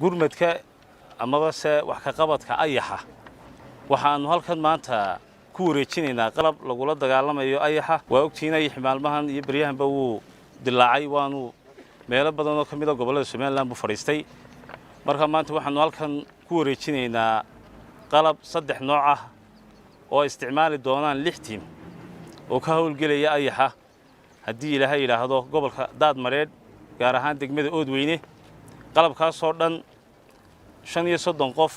gurmadka amaba se wax ka qabadka ayaxa waxaanu halkan maanta ku wareejinaynaa qalab lagula dagaalamayo ayaxa waa ogtihiin ayax maalmahan iyo baryahanba wuu dilaacay waanu meelo badan oo kamid ah gobolada Soomaaliland buu fariistay marka maanta waxaanu halkan ku wareejinaynaa qalab 3 nooc ah oo isticmaali doonaan 6 tiim oo ka hawlgelaya ayaxa haddii Ilaahay yiraahdo gobolka Daadmareed gaar ahaan degmada Oodweyne qalabkaas oo dhan 35 qof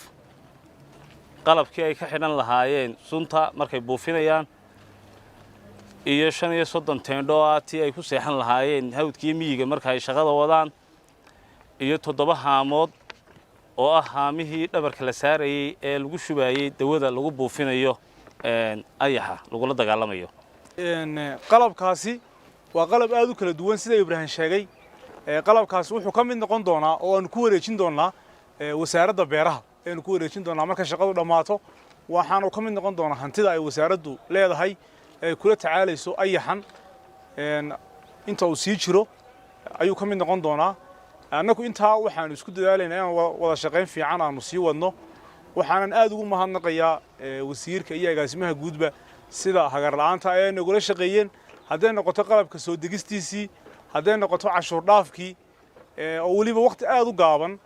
qalabkii ay ka xidhan lahaayeen sunta markay buufinayaan iyo 35 teendho tii ay ku seexan lahaayeen hawdkii miyiga marka ay shaqada wadaan iyo 7 haamood oo ah haamihii dhabarka la saarayay ee lagu shubayay dawada lagu buufinayo ayaxa lagula dagaalamayo qalabkaasi waa qalab aad u kala duwan sida Ibrahim sheegay qalabkaas wuxuu ka mid noqon doonaa oo aan ku wareejin doonaa wasaaradda beeraha ee ku wareejin doonaa marka shaqadu dhamaato waxaan ka mid noqon doonaa hantida ay wasaaraddu leedahay ee kula tacaalayso ayaxan inta uu sii jiro ayuu ka mid noqon doonaa annagu intaa waxaan isku dadaalaynaa in wada shaqayn fiican aanu sii wadno waxaan aad ugu mahadnaqayaa wasiirka iyo agaasimaha guudba sida hagar la'aanta ay nagula shaqeeyeen haday noqoto qalabka soo degistiisii haday noqoto cashuur dhaafkii oo waliba waqti aad u gaaban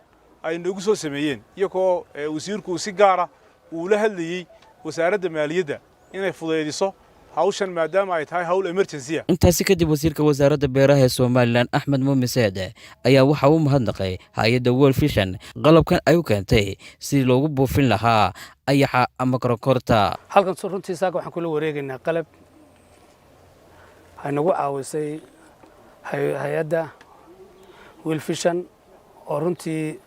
ay nagu soo sameeyeen iyagoo wasiirku si gaar ah uu la hadlayay wasaaradda maaliyadda inay fudaydiso hawshan maadaama ay tahay hawl emergency ah. intaasi kadib wasiirka wasaaradda beeraha ee Soomaaliland Axmed Muumin Saade ayaa waxa uu mahadnaqay hay'adda World Vision qalabkan ay u keentay si loogu buufin lahaa ayaxa ama koronkorta. halkan runtii saaga waxaan kula wareegaynaa qalab ay nagu caawisay hay'adda World Vision oo runtii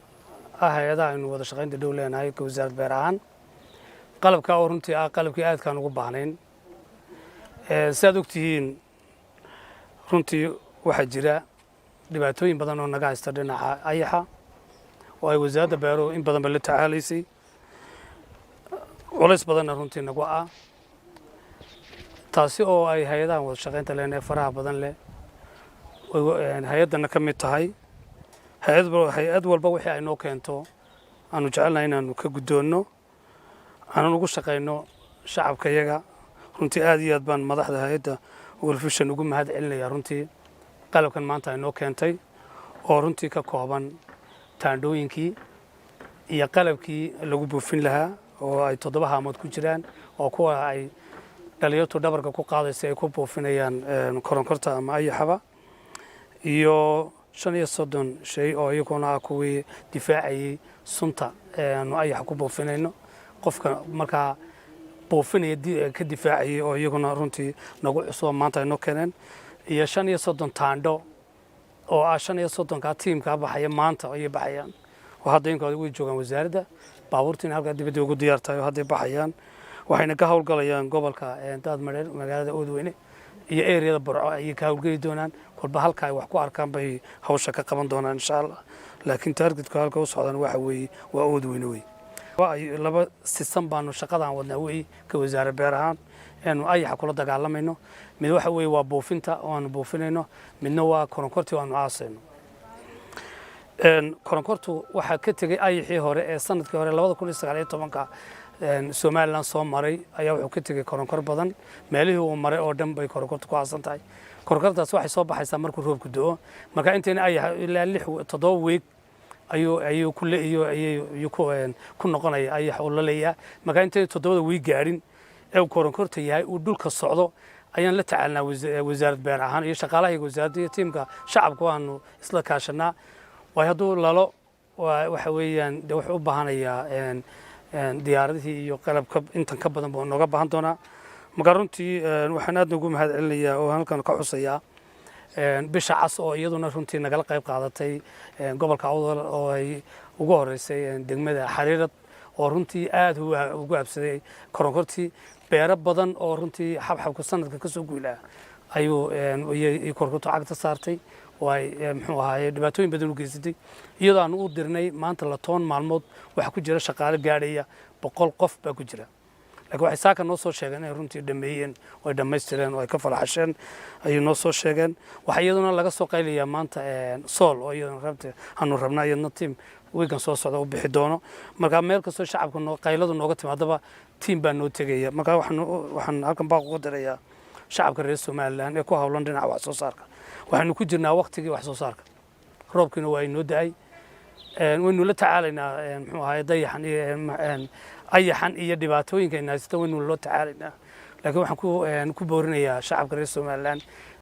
hay'adaha aynu wada shaqaynta dhow leenahay ka wasaaradda beeraha qalabka oo runtii qalabkii aadkaan ugu baahnayn saad ogtihiin runtii waxa jira dhibaatooyin badan oo naga haysta dhinaca ayaxa oo ay wasaaradda beeruhu in badan la tacaalaysay culays badanna runtii nagu taasi oo ay hay'adaha wada shaqaynta leenahay faraha badan leh hay'adana ka mid tahay hay'ad walba wixii ay noo keento aanu jecelnahay inaanu ka guddoonno aanu ugu shaqayno shacabka iyaga runtii aad iyo aad baan madaxda hay'adda World Vision ugu mahad celinayaa runtii qalabkan maanta ay noo keentay oo runtii ka kooban taandhooyinkii iyo qalabkii lagu buufin lahaa oo ay 7 haamood ku jiraan oo kuwa ay dhalinyartu dhabarka ku qaadaysa ay ku buufinayaan koronkorta ama ayaxaba iyo 35 shay oo iyaguna kuwii difaacayay sunta aanu ayax ku buufinayno qofka markaa buufinaya ka difaacayay oo iyaguna runtii nagu cusub maanta ay noo keeneen iyo 35 taandho oo 35 ka tiimka baxaya maanta ay baxayaan oo hadda inkooda way joogan wasaaradda baabuurtiin halka dibadda ugu diyaartahay oo hadda baxayaan waxayna ka hawlgalayaan gobolka Daadmareed magaalada Oodweyne iyo area Burco ay ka hawlgali doonaan kolba halka ay wax ku arkaan bay hawsha ka qaban doonaan insha Allah laakiin targetka halka u socdaan waxa weeye waa Oodweyne way laba sistem baanu shaqadan wadnaa way ka wasaaradda beeraha aanu ayaxa kula dagaalamayno mid waxa weeye waa buufinta oo aanu buufinayno midna waa koronkorti oo aanu aasayno koronkortu waxa ka tagay ayaxii hore ee sanadkii hore 2019 Soomaaliland soo maray ayaa wuxuu ka tagay koronkor badan meelihii uu maray oo dhan bay koronkortu ku aasan tahay koronkortaas waxay soo baxaysaa markuu roobku da'o marka intaana ayax ilaa 7 week ayuu ku leeyo ayuu ku noqonaya ayax oo la leeyahay marka intaana 7 week gaarin ee koronkorta yahay uu dhulka socdo ayaan la tacaalnaa wasaaradda beeraha iyo shaqaalaha wasaaradda iyo tiimka shacabku aanu isla kaashanaa way haduu lalo waxa weeyaan wuxuu u baahanayaa diyaaradihii iyo qalabka intan ka badan buu nooga baahan doonaa marka runtii waxaan aad ugu mahad celinayaa oo halkan ka xusayaa bisha cas oo iyaduna runtii nagala qayb qaadatay gobolka Awdal oo ay ugu horeysay degmada Xariirad oo runtii aad ugu absaday koronkortii beero badan oo runtii xabxabka sanadka ka soo guulaa ayuu koronkortu cagta saartay way muxuu ahaayay dhibaatooyin badan u geysatay iyadoo aan u dirnay maanta la 10 maalmood waxa ku jira shaqaale gaadhaya 100 qof baa ku jira laakiin waxay saaka noo soo sheegeen in runtii dhameeyeen oo dhameystireen oo ay ka falaxasheen ayuu noo soo sheegeen waxa iyaduna laga soo qayliyaa maanta sool oo iyaduna rabta aanu rabnaa iyadna team wiigan soo socda u bixi doono marka meel kastoo shacabka qayladu nooga timaadaba tiim baa noo tegaya marka waxaan halkan baa ugu dirayaa shacabka reer Somaliland ee ku hawlan dhinaca wax soo saarka waxaanu ku jirnaa waqtigii wax soo saarka roobkiina waa inoo da'ay waynu la tacaalaynaa muxuu ahaay dayaxan iyo ayaxan iyo dhibaatooyinka ay haystaan waynu la tacaalaynaa laakiin waxaan ku boorinayaa shacabka reer Somaliland